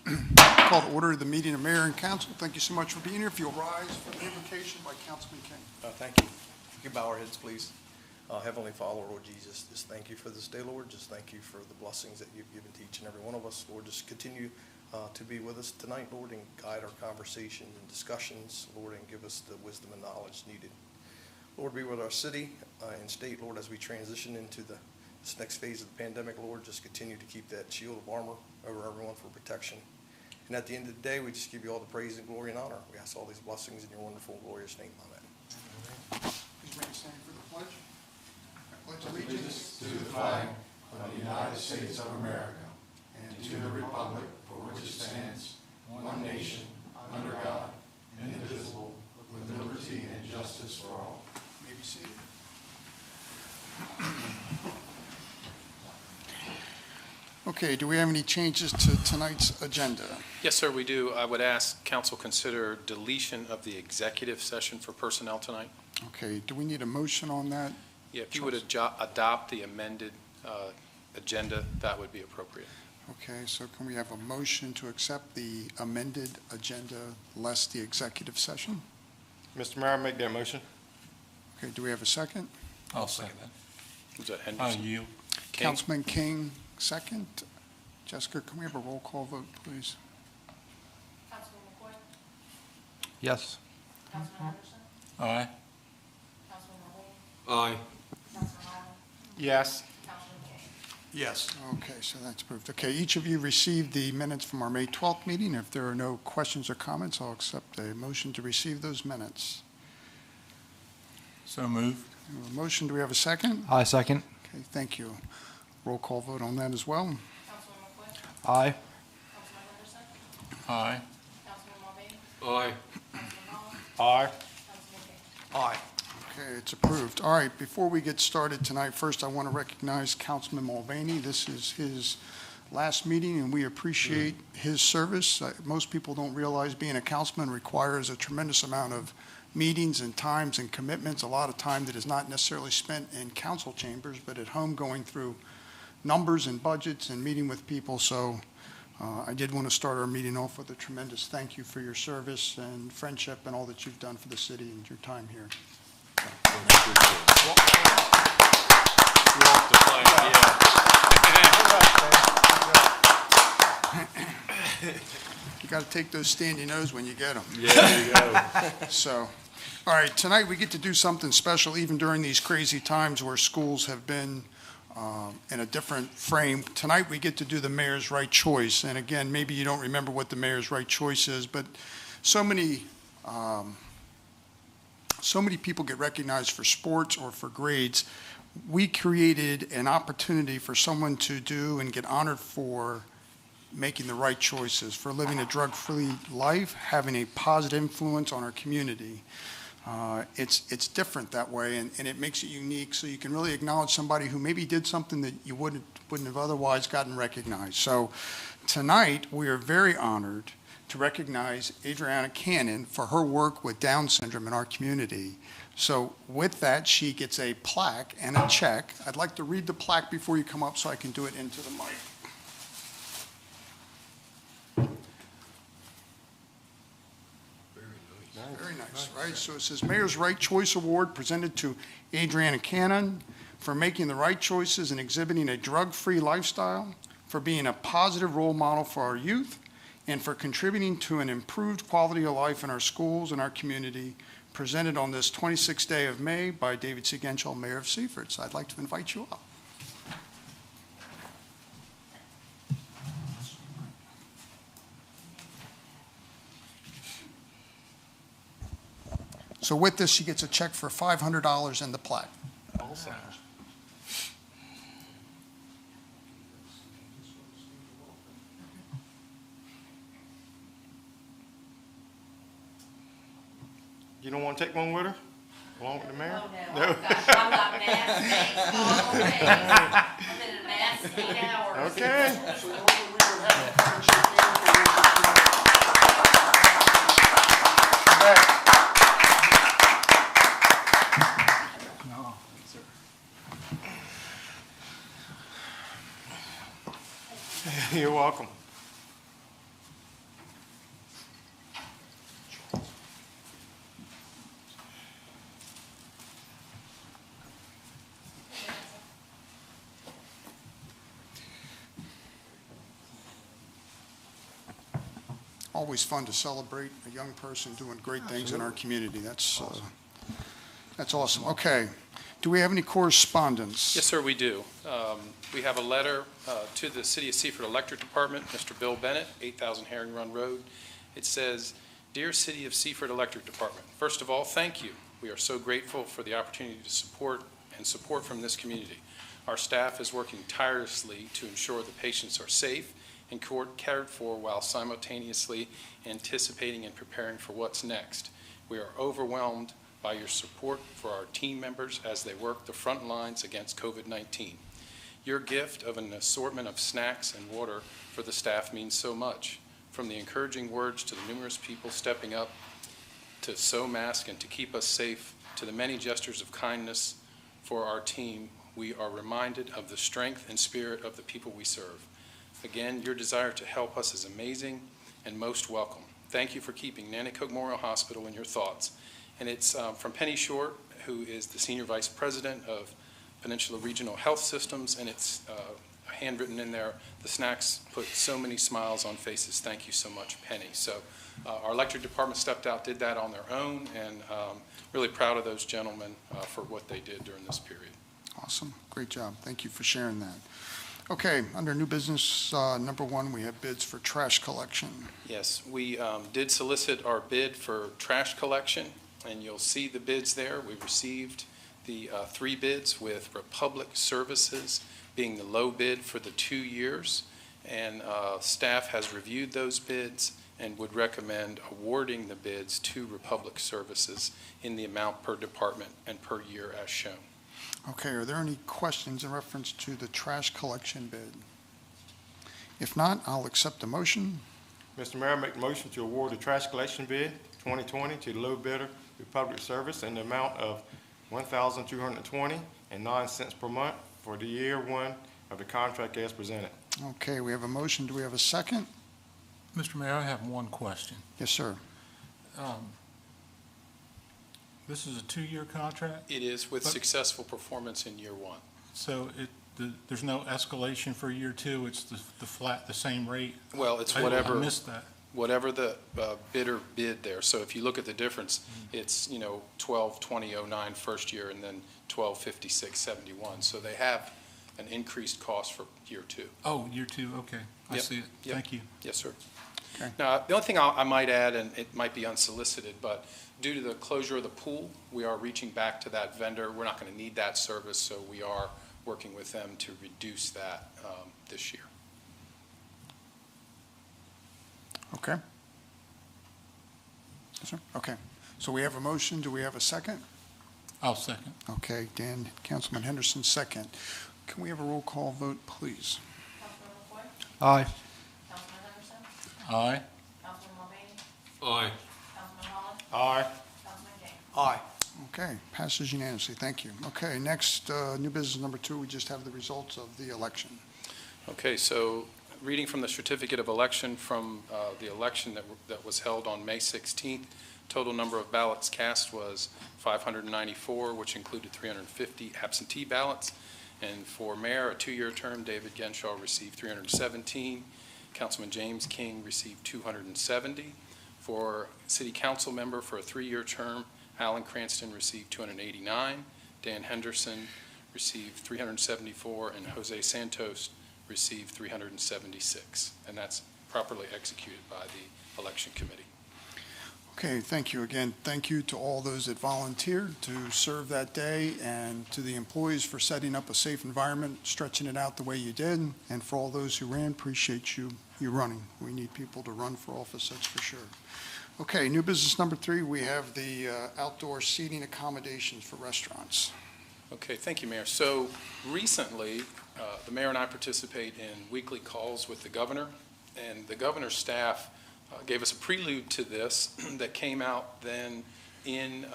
Call to order the meeting of mayor and council. Thank you so much for being here. If you'll rise for the invocation by Councilman King. Thank you. If you bow our heads, please. Heavenly Father, Lord Jesus, just thank you for this day, Lord. Just thank you for the blessings that you've given to each and every one of us. Lord, just continue to be with us tonight, Lord, and guide our conversations and discussions, Lord, and give us the wisdom and knowledge needed. Lord, be with our city and state, Lord, as we transition into this next phase of the pandemic, Lord. Just continue to keep that shield of armor over everyone for protection. And at the end of the day, we just give you all the praise and glory and honor. We ask all these blessings in your wonderful and glorious name. Amen. Please remain standing for the pledge. I pledge allegiance To the flag of the United States of America and to the republic for which it stands, one nation, under God, indivisible, with liberty and justice for all. You may be seated. Okay, do we have any changes to tonight's agenda? Yes, sir, we do. I would ask council consider deletion of the executive session for personnel tonight. Okay, do we need a motion on that? Yeah, if you would adopt the amended agenda, that would be appropriate. Okay, so can we have a motion to accept the amended agenda less the executive session? Mr. Mayor, I make that motion. Okay, do we have a second? I'll second that. Was that I Henderson? yield. King? Councilman King, second. Jessica, can we have a roll call vote, please? Councilman McCoy? Yes. Councilman Henderson? Aye. Councilman Marlene? Aye. Councilman Holland? Yes. Councilman King? Yes. Okay, so that's approved. Okay, each of you received the minutes from our May 12th meeting. If there are no questions or comments, I'll accept a motion to receive those minutes. So moved. We have a motion, do we have a second? Aye, second. Okay, thank you. Roll call vote on that as well. Councilman McCoy? Aye. Councilman Henderson? Aye. Councilman Marlene? Aye. Councilman Holland? Aye. Councilman King? Aye. Okay, it's approved. All right, before we get started tonight, first I want to recognize Councilman Mulvaney. This is his last meeting, and we appreciate his service. Most people don't realize being a councilman requires a tremendous amount of meetings and times and commitments, a lot of time that is not necessarily spent in council chambers, but at home going through numbers and budgets and meeting with people. So I did want to start our meeting off with a tremendous thank you for your service and friendship and all that you've done for the city and your time here. You got to take those standing O's when you get them. Yeah, there you go. So, all right, tonight we get to do something special even during these crazy times where schools have been in a different frame. Tonight we get to do the mayor's right choice. And again, maybe you don't remember what the mayor's right choice is, but so many people get recognized for sports or for grades. We created an opportunity for someone to do and get honored for making the right choices, for living a drug-free life, having a positive influence on our community. It's different that way, and it makes it unique, so you can really acknowledge somebody who maybe did something that you wouldn't have otherwise gotten recognized. So tonight, we are very honored to recognize Adriana Cannon for her work with Down syndrome in our community. So with that, she gets a plaque and a check. I'd like to read the plaque before you come up so I can do it into the mic. Very nice, right? So it says Mayor's Right Choice Award presented to Adriana Cannon for making the right choices and exhibiting a drug-free lifestyle, for being a positive role model for our youth, and for contributing to an improved quality of life in our schools and our community, presented on this 26th day of May by David C. Genschel, Mayor of Seaford. So I'd like to invite you up. So with this, she gets a check for $500 and the plaque. Awesome. You don't want to take one with her, along with the mayor? Oh, no. Oh, gosh, I've got mass days all day. I'm in a mass 8 hours. Okay. You're welcome. always fun to celebrate a young person doing great things in our community. That's awesome. Okay. Do we have any correspondence? Yes, sir, we do. We have a letter to the City of Seaford Electric Department, Mr. Bill Bennett, 8,000 Herring Run Road. It says, "Dear City of Seaford Electric Department, first of all, thank you. We are so grateful for the opportunity to support from this community. Our staff is working tirelessly to ensure the patients are safe and cared for while simultaneously anticipating and preparing for what's next. We are overwhelmed by your support for our team members as they work the front lines against COVID-19. Your gift of an assortment of snacks and water for the staff means so much. From the encouraging words to the numerous people stepping up to sew masks and to keep us safe, to the many gestures of kindness for our team, we are reminded of the strength and spirit of the people we serve. Again, your desire to help us is amazing and most welcome. Thank you for keeping Nanticoke Memorial Hospital in your thoughts." And it's from Penny Short, who is the Senior Vice President of Peninsula Regional Health Systems, and it's handwritten in there, "The snacks put so many smiles on faces. Thank you so much, Penny." So our electric department stepped out, did that on their own, and really proud of those gentlemen for what they did during this period. Awesome. Great job. Thank you for sharing that. Okay, under new business, number 1, we have bids for trash collection. Yes, we did solicit our bid for trash collection, and you'll see the bids there. We received the 3 bids, with Republic Services being the low bid for the 2 years, and staff has reviewed those bids and would recommend awarding the bids to Republic Services in the amount per department and per year as shown. Okay, are there any questions in reference to the trash collection bid? If not, I'll accept the motion. Mr. Mayor, I make the motion to award the trash collection bid 2020 to the low bidder, Republic Service, in the amount of $1,220.09 per month for the year 1 of the contract as presented. Okay, we have a motion. Do we have a second? Mr. Mayor, I have one question. Yes, sir. This is a 2-year contract, It is with But- successful performance in year 1. so there's no escalation for year 2, it's the flat, the same rate? Well, it's I whatever missed that. whatever the bidder bid there. So if you look at the difference, it's, $12,2009 first year and then $12,5671. So they have an increased cost for year 2. Oh, year 2, okay. I Yep, see it. yep. Thank you. Yes, sir. Okay. Now, the only thing I might add, and it might be unsolicited, but due to the closure of the pool, we are reaching back to that vendor. We're not going to need that service, so we are working with them to reduce that this year. Okay. Yes, sir. Okay. So we have a motion. Do we have a second? I'll second. Okay, Dan, Councilman Henderson, second. Can we have a roll call vote, please? Councilman LaFoy, Aye. Councilman Henderson, Aye. Councilman Mulvaney, Aye. Councilman Holland, Aye. Councilman James. Aye. Okay, passes unanimously. Thank you. Okay, next, new business number 2, we just have the results of the election. Okay, so reading from the certificate of election from the election that was held on May 16th, total number of ballots cast was 594, which included 350 absentee ballots. And for mayor, a 2-year term, David Genshaw received 317. Councilman James King received 270. For city council member for a 3-year term, Alan Cranston received 289. Dan Henderson received 374, and Jose Santos received 376. And that's properly executed by the election committee. Okay, thank you again. Thank you to all those that volunteered to serve that day, and to the employees for setting up a safe environment, stretching it out the way you did, and for all those who ran, appreciate you running. We need people to run for office, that's for sure. Okay, new business number 3, we have the outdoor seating accommodations for restaurants. Okay, thank you, Mayor. So recently, the mayor and I participate in weekly calls with the governor, and the governor's staff gave us a prelude to this that came out then in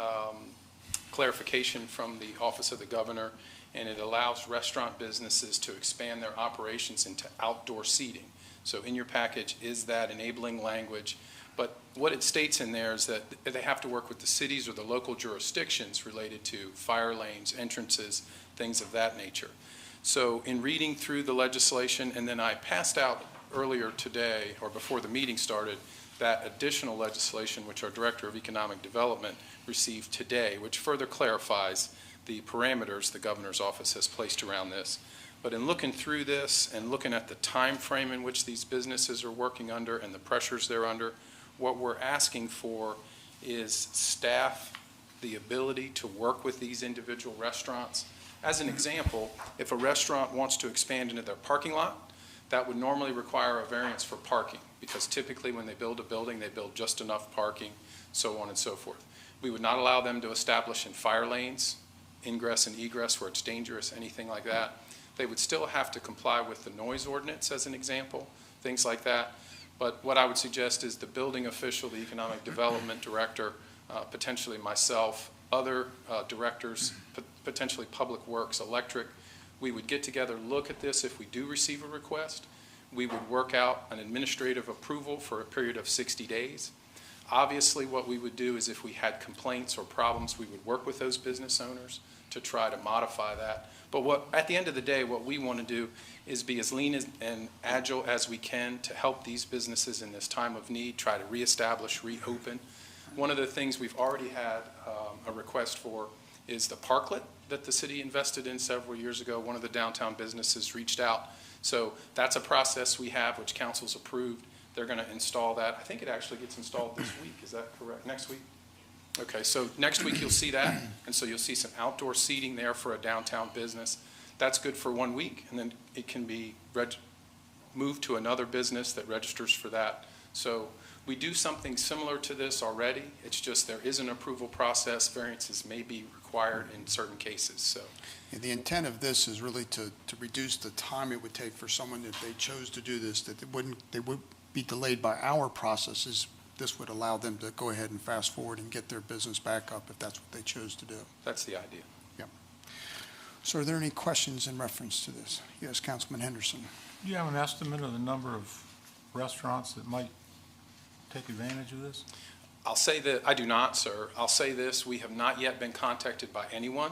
clarification from the Office of the Governor, and it allows restaurant businesses to expand their operations into outdoor seating. So in your package is that enabling language, but what it states in there is that they have to work with the cities or the local jurisdictions related to fire lanes, entrances, things of that nature. So in reading through the legislation, and then I passed out earlier today, or before the meeting started, that additional legislation, which our Director of Economic Development received today, which further clarifies the parameters the governor's office has placed around this. But in looking through this and looking at the time frame in which these businesses are working under and the pressures they're under, what we're asking for is staff the ability to work with these individual restaurants. As an example, if a restaurant wants to expand into their parking lot, that would normally require a variance for parking, because typically when they build a building, they build just enough parking, so on and so forth. We would not allow them to establish in fire lanes, ingress and egress where it's dangerous, anything like that. They would still have to comply with the noise ordinance as an example, things like that. But what I would suggest is the building official, the economic development director, potentially myself, other directors, potentially public works, electric, we would get together, look at this if we do receive a request. We would work out an administrative approval for a period of 60 days. Obviously, what we would do is if we had complaints or problems, we would work with those business owners to try to modify that. But at the end of the day, what we want to do is be as lean and agile as we can to help these businesses in this time of need, try to reestablish, reopen. One of the things we've already had a request for is the parklet that the city invested in several years ago. One of the downtown businesses reached out. So that's a process we have, which council's approved. They're going to install that. I think it actually gets installed this week. Is that correct? Next week? Okay, so next week you'll see that, and so you'll see some outdoor seating there for a downtown business. That's good for 1 week, and then it can be moved to another business that registers for that. So we do something similar to this already. It's just there is an approval process. Variances may be required in certain cases. So And the intent of this is really to reduce the time it would take for someone, if they chose to do this, that they would be delayed by our processes. This would allow them to go ahead and fast forward and get their business back up if that's what they chose to do. that's the idea. So are there any questions in reference to this? Yes, Councilman Henderson. Do you have an estimate of the number of restaurants that might take advantage of this? I'll say that, I do not, sir. I'll say this, we have not yet been contacted by anyone,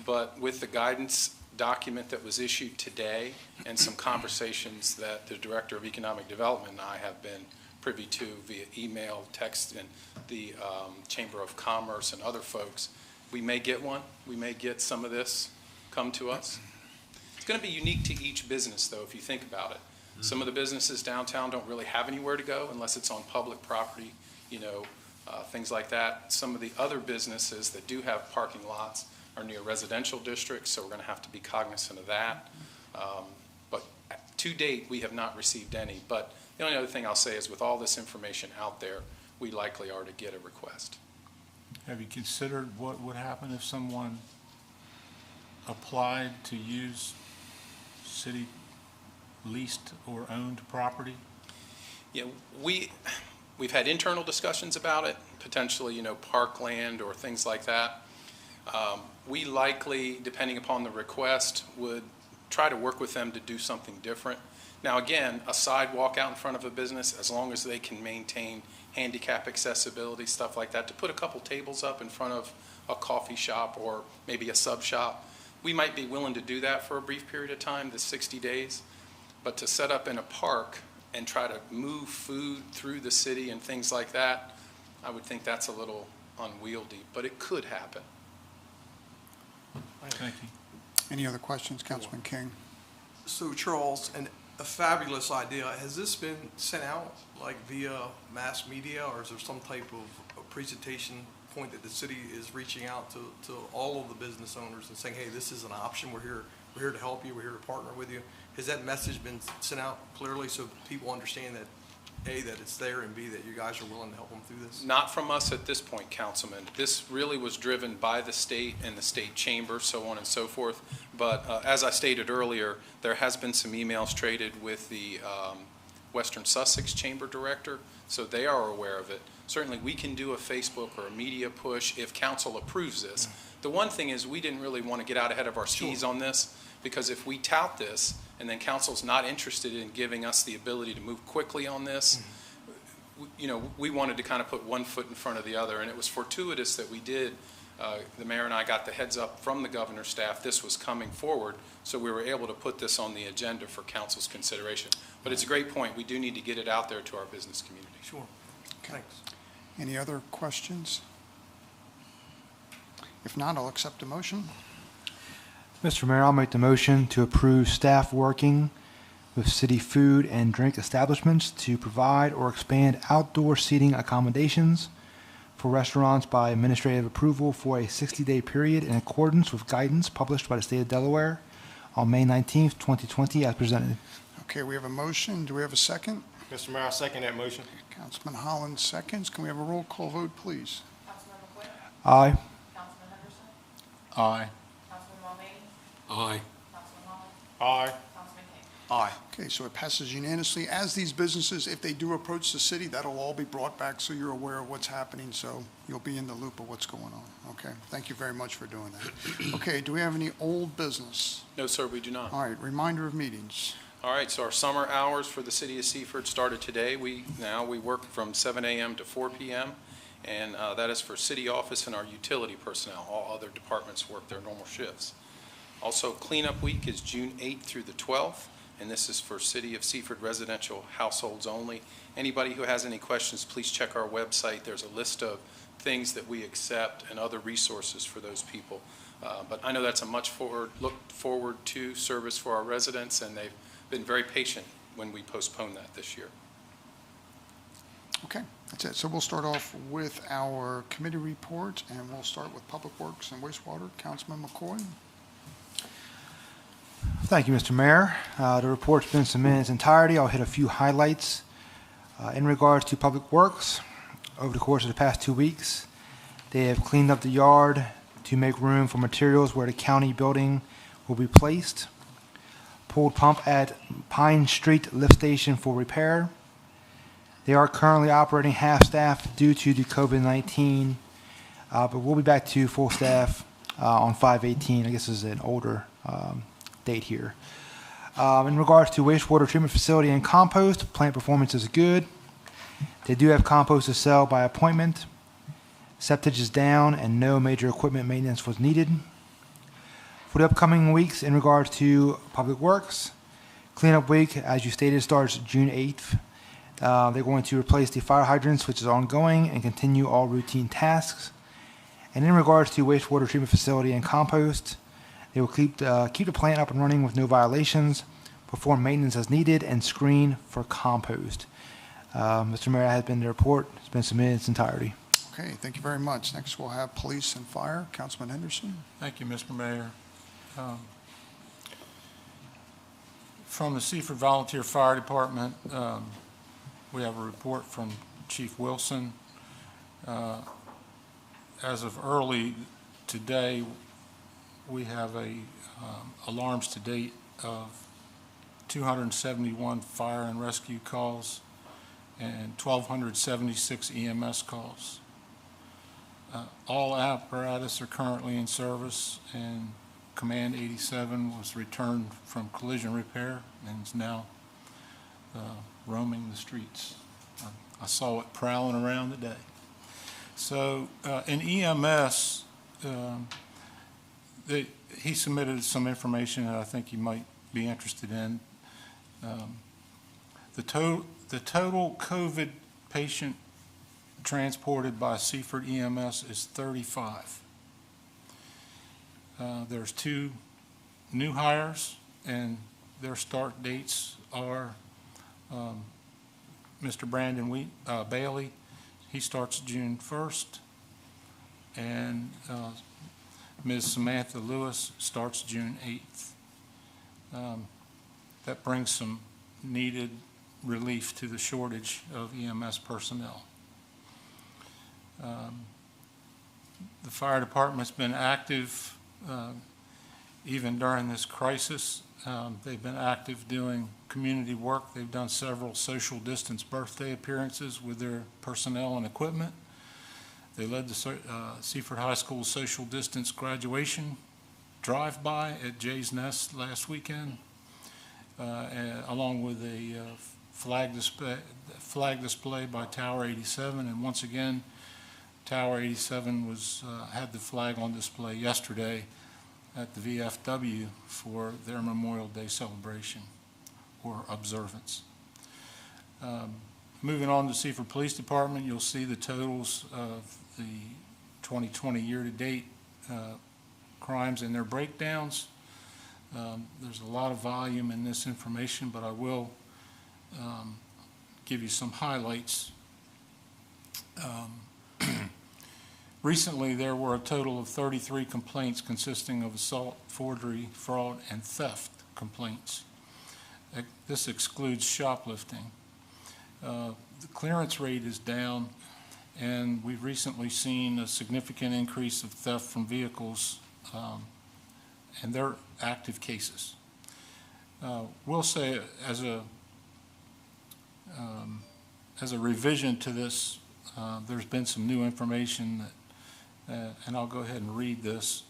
but with the guidance document that was issued today and some conversations that the Director of Economic Development and I have been privy to via email, text, and the Chamber of Commerce and other folks, we may get one. We may get some of this come to us. It's going to be unique to each business, though, if you think about it. Some of the businesses downtown don't really have anywhere to go unless it's on public property, things like that. Some of the other businesses that do have parking lots are near residential districts, so we're going to have to be cognizant of that. But to date, we have not received any. But the only other thing I'll say is with all this information out there, we likely are to get a request. Have you considered what would happen if someone applied to use city leased or owned property? Yeah, we've had internal discussions about it, potentially, parkland or things like that. We likely, depending upon the request, would try to work with them to do something different. Now, again, a sidewalk out in front of a business, as long as they can maintain handicap accessibility, stuff like that, to put a couple tables up in front of a coffee shop or maybe a sub shop, we might be willing to do that for a brief period of time, the 60 days. But to set up in a park and try to move food through the city and things like that, I would think that's a little unwieldy, but it could happen. Thank you. Any other questions, Councilman King? So Charles, a fabulous idea. Has this been sent out like via mass media, or is there some type of a presentation point that the city is reaching out to all of the business owners and saying, hey, this is an option. We're here to help you. We're here to partner with you. Has that message been sent out clearly so people understand that, A, that it's there, and B, that you guys are willing to help them through this? Not from us at this point, Councilman. This really was driven by the state and the state chamber, so on and so forth. But as I stated earlier, there has been some emails traded with the Western Sussex Chamber Director, so they are aware of it. Certainly, we can do a Facebook or a media push if council approves this. The one thing is we didn't really want to get out ahead of our skis on this, because if we tout this and then council's not interested in giving us the ability to move quickly on this, we wanted to kind of put one foot in front of the other, and it was fortuitous that we did. The mayor and I got the heads up from the governor's staff this was coming forward, so we were able to put this on the agenda for council's consideration. But it's a great point. We do need to get it out there to our business community. Sure. Thanks. Any other questions? If not, I'll accept a motion. Mr. Mayor, I'll make the motion to approve staff working with city food and drink establishments to provide or expand outdoor seating accommodations for restaurants by administrative approval for a 60-day period in accordance with guidance published by the state of Delaware on May 19th, 2020, as presented. Okay, we have a motion. Do we have a second? Mr. Mayor, I second that motion. Councilman Holland seconds. Can we have a roll call vote, please? Councilman McQuinn? Aye. Councilman Henderson? Aye. Councilman Mulvaney? Aye. Councilman Holland? Aye. Councilman King? Aye. Okay, so it passes unanimously. As these businesses, if they do approach the city, that'll all be brought back so you're aware of what's happening, so you'll be in the loop of what's going on. Okay, thank you very much for doing that. Okay, do we have any old business? No, sir, we do not. All right, reminder of meetings. All right, so our summer hours for the city of Seaford started today. We work from 7 a.m. to 4 p.m., and that is for city office and our utility personnel. All other departments work their normal shifts. Also, cleanup week is June 8th through the 12th, and this is for city of Seaford residential households only. Anybody who has any questions, please check our website. There's a list of things that we accept and other resources for those people. But I know that's a much looked forward to service for our residents, and they've been very patient when we postponed that this year. Okay, that's it. So we'll start off with our committee report, and we'll start with Public Works and Wastewater. Councilman McCoy. Thank you, Mr. Mayor. The report's been submitted in its entirety. I'll hit a few highlights. In regards to Public Works, over the course of the past 2 weeks, they have cleaned up the yard to make room for materials where the county building will be placed. Pulled pump at Pine Street Lift Station for repair. They are currently operating half-staff due to the COVID-19, but we'll be back to full staff on 5/18. I guess this is an older date here. In regards to wastewater treatment facility and compost, plant performance is good. They do have compost to sell by appointment. Septage is down and no major equipment maintenance was needed. For the upcoming weeks in regards to Public Works, cleanup week, as you stated, starts June 8th. They're going to replace the fire hydrants, which is ongoing, and continue all routine tasks. And in regards to wastewater treatment facility and compost, they will keep the plant up and running with no violations, perform maintenance as needed, and screen for compost. Mr. Mayor, that has been the report. It's been submitted in its entirety. Okay, thank you very much. Next, we'll have Police and Fire. Councilman Henderson. Thank you, Mr. Mayor. From the Seaford Volunteer Fire Department, we have a report from Chief Wilson. As of early today, we have alarms to date of 271 fire and rescue calls and 1,276 EMS calls. All apparatus are currently in service, and Command 87 was returned from collision repair and is now roaming the streets. I saw it prowling around today. So in EMS, he submitted some information that I think you might be interested in. The total COVID patient transported by Seaford EMS is 35. There's 2 new hires, and their start dates are Mr. Brandon Bailey. He starts June 1st, and Ms. Samantha Lewis starts June 8th. That brings some needed relief to the shortage of EMS personnel. The fire department's been active even during this crisis. They've been active doing community work. They've done several social distance birthday appearances with their personnel and equipment. They led the Seaford High School social distance graduation drive-by at Jay's Nest last weekend, along with a flag display by Tower 87. And once again, Tower 87 had the flag on display yesterday at the VFW for their Memorial Day celebration or observance. Moving on to Seaford Police Department, you'll see the totals of the 2020 year-to-date crimes and their breakdowns. There's a lot of volume in this information, but I will give you some highlights. Recently, there were a total of 33 complaints consisting of assault, forgery, fraud, and theft complaints. This excludes shoplifting. The clearance rate is down, and we've recently seen a significant increase of theft from vehicles, and they're active cases. We'll say as a revision to this, there's been some new information that, and I'll go ahead and read this.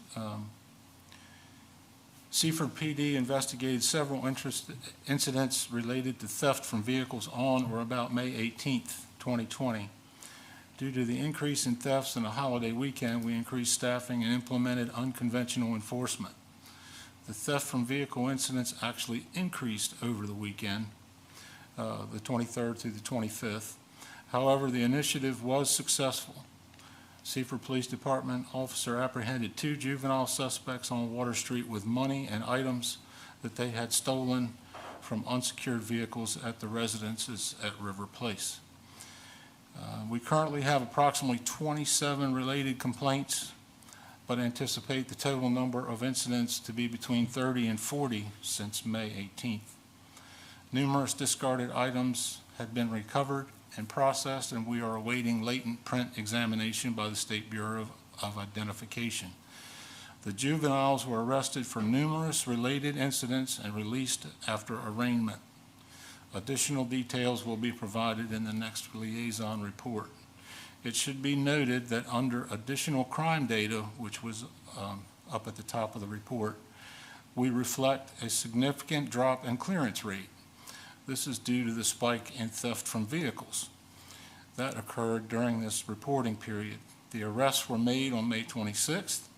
Seaford PD investigated several incidents related to theft from vehicles on or about May 18th, 2020. Due to the increase in thefts and a holiday weekend, we increased staffing and implemented unconventional enforcement. The theft from vehicle incidents actually increased over the weekend, the 23rd through the 25th. However, the initiative was successful. Seaford Police Department officer apprehended 2 juvenile suspects on Water Street with money and items that they had stolen from unsecured vehicles at the residences at River Place. We currently have approximately 27 related complaints, but anticipate the total number of incidents to be between 30 and 40 since May 18th. Numerous discarded items had been recovered and processed, and we are awaiting latent print examination by the State Bureau of Identification. The juveniles were arrested for numerous related incidents and released after arraignment. Additional details will be provided in the next liaison report. It should be noted that under additional crime data, which was up at the top of the report, we reflect a significant drop in clearance rate. This is due to the spike in theft from vehicles that occurred during this reporting period. The arrests were made on May 26th,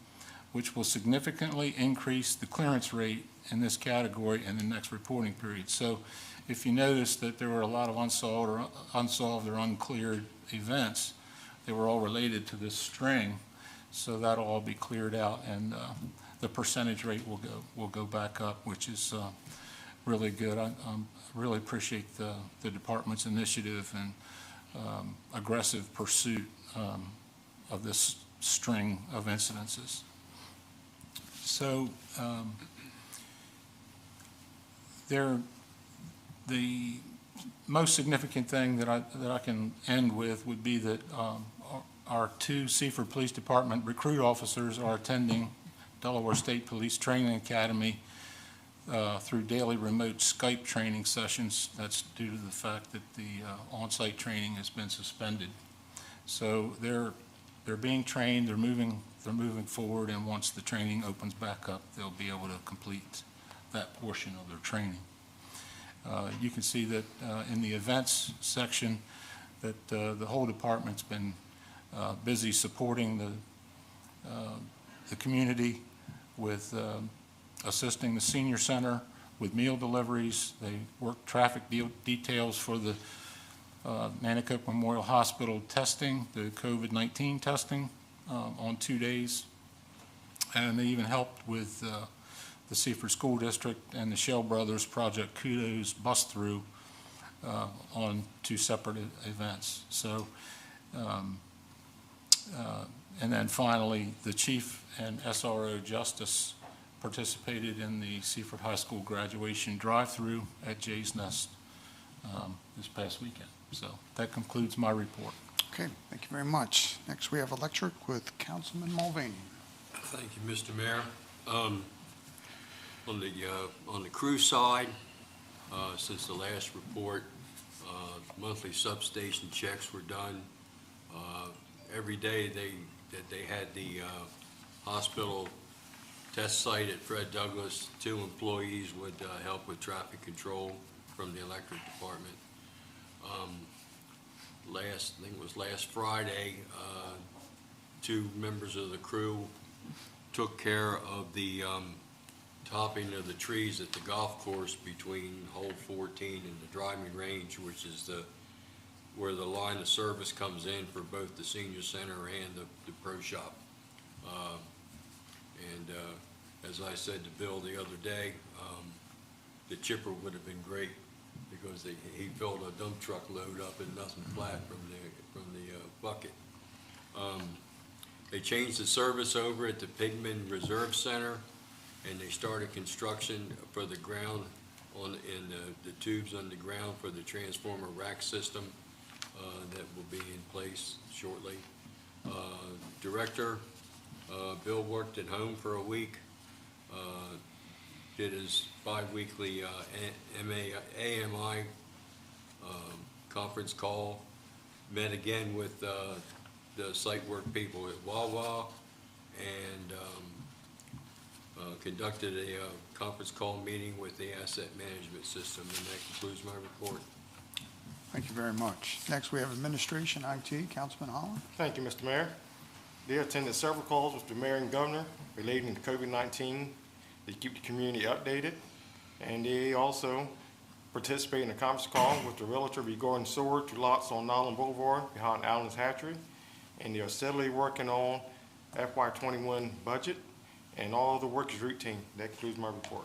which will significantly increase the clearance rate in this category in the next reporting period. So if you notice that there were a lot of unsolved or uncleared events, they were all related to this string, so that'll all be cleared out, and the percentage rate will go back up, which is really good. I really appreciate the department's initiative and aggressive pursuit of this string of incidences. So the most significant thing that I can end with would be that our 2 Seaford Police Department recruit officers are attending Delaware State Police Training Academy through daily remote Skype training sessions. That's due to the fact that the on-site training has been suspended. So they're being trained, they're moving forward, and once the training opens back up, they'll be able to complete that portion of their training. You can see that in the events section that the whole department's been busy supporting the community with assisting the senior center with meal deliveries. They work traffic details for the Nanticoke Memorial Hospital testing, the COVID-19 testing on 2 days. And they even helped with the Seaford School District and the Shell Brothers Project Kudos bus through on 2 separate events. So, and then finally, the chief and SRO Justice participated in the Seaford High School graduation drive-through at Jay's Nest this past weekend. So that concludes my report. Okay, thank you very much. Next, we have electric with Councilman Mulvaney. Thank you, Mr. Mayor. On the crew side, since the last report, monthly substation checks were done. Every day that they had the hospital test site at Fred Douglass, 2 employees would help with traffic control from the electric department. I think it was last Friday, 2 members of the crew took care of the topping of the trees at the golf course between hole 14 and the driving range, which is the where the line of service comes in for both the senior center and the pro shop. As I said to Bill the other day, the chipper would have been great because he filled a dump truck load up and nothing flat from the bucket. They changed the service over at the Pigman Reserve Center, and they started construction for the ground in the tubes on the ground for the transformer rack system that will be in place shortly. Director Bill worked at home for a week, did his bi-weekly AMI conference call, met again with the site work people at Wawa, and conducted a conference call meeting with the asset management system, and that concludes my report. Thank you very much. Next, we have Administration, IT, Councilman Holland. Thank you, Mr. Mayor. They attended several calls with the mayor and governor relating to COVID-19. They keep the community updated, and they also participate in a conference call with the realtor regarding solar to lots on Nolan Boulevard behind Allen's Hatchery, and they are steadily working on FY21 budget, and all the work is routine. That concludes my report.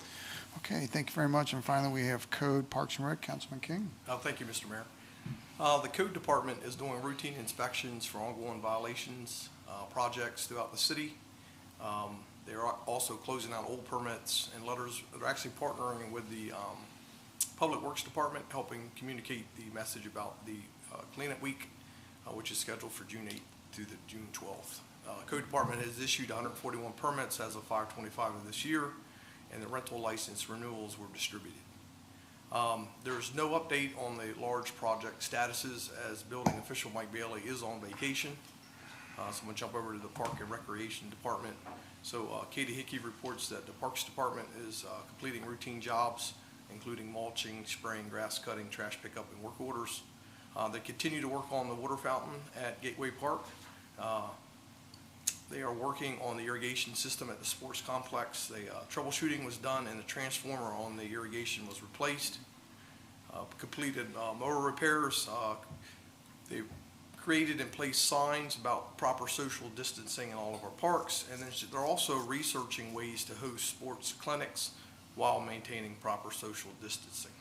Okay, thank you very much. And finally, we have Code, Parks and Rec, Councilman King. Thank you, Mr. Mayor. The Code Department is doing routine inspections for ongoing violations, projects throughout the city. They're also closing out old permits and letters. They're actually partnering with the Public Works Department, helping communicate the message about the cleanup week, which is scheduled for June 8th through the June 12th. Code Department has issued 141 permits as of 5/25 of this year, and the rental license renewals were distributed. There's no update on the large project statuses as building official Mike Bailey is on vacation. So I'm going to jump over to the Park and Recreation Department. So Katie Hickey reports that the Parks Department is completing routine jobs, including mulching, spraying, grass cutting, trash pickup, and work orders. They continue to work on the water fountain at Gateway Park. They are working on the irrigation system at the sports complex. Troubleshooting was done and the transformer on the irrigation was replaced. Completed mower repairs. They created and placed signs about proper social distancing in all of our parks, and then they're also researching ways to host sports clinics while maintaining proper social distancing.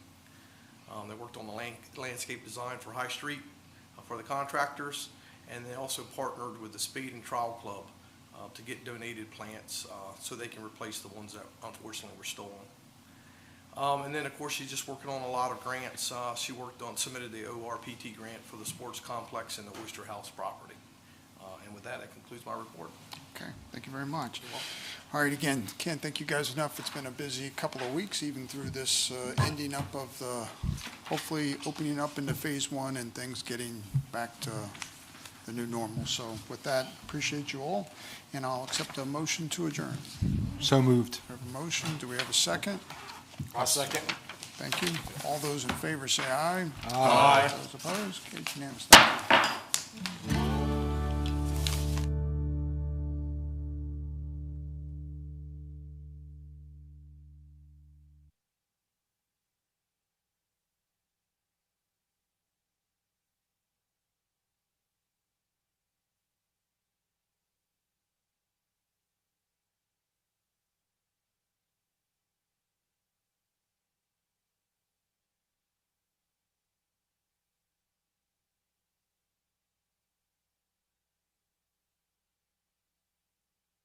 They worked on the landscape design for High Street for the contractors, and they also partnered with the Spade and Trowel Club to get donated plants so they can replace the ones that unfortunately were stolen. And then, of course, she's just working on a lot of grants. She submitted the ORPT grant for the sports complex and the Oyster House property. And with that concludes my report. Okay, thank you very much. All right, again, can't thank you guys enough. It's been a busy couple of weeks, even through this ending up of the, hopefully opening up into phase one and things getting back to the new normal. So with that, appreciate you all, and I'll accept a motion to adjourn. So moved. We have a motion. Do we have a second? I'll second. Thank you. All those in favor say aye. Aye. Those opposed? Okay, it's unanimous. Thank you.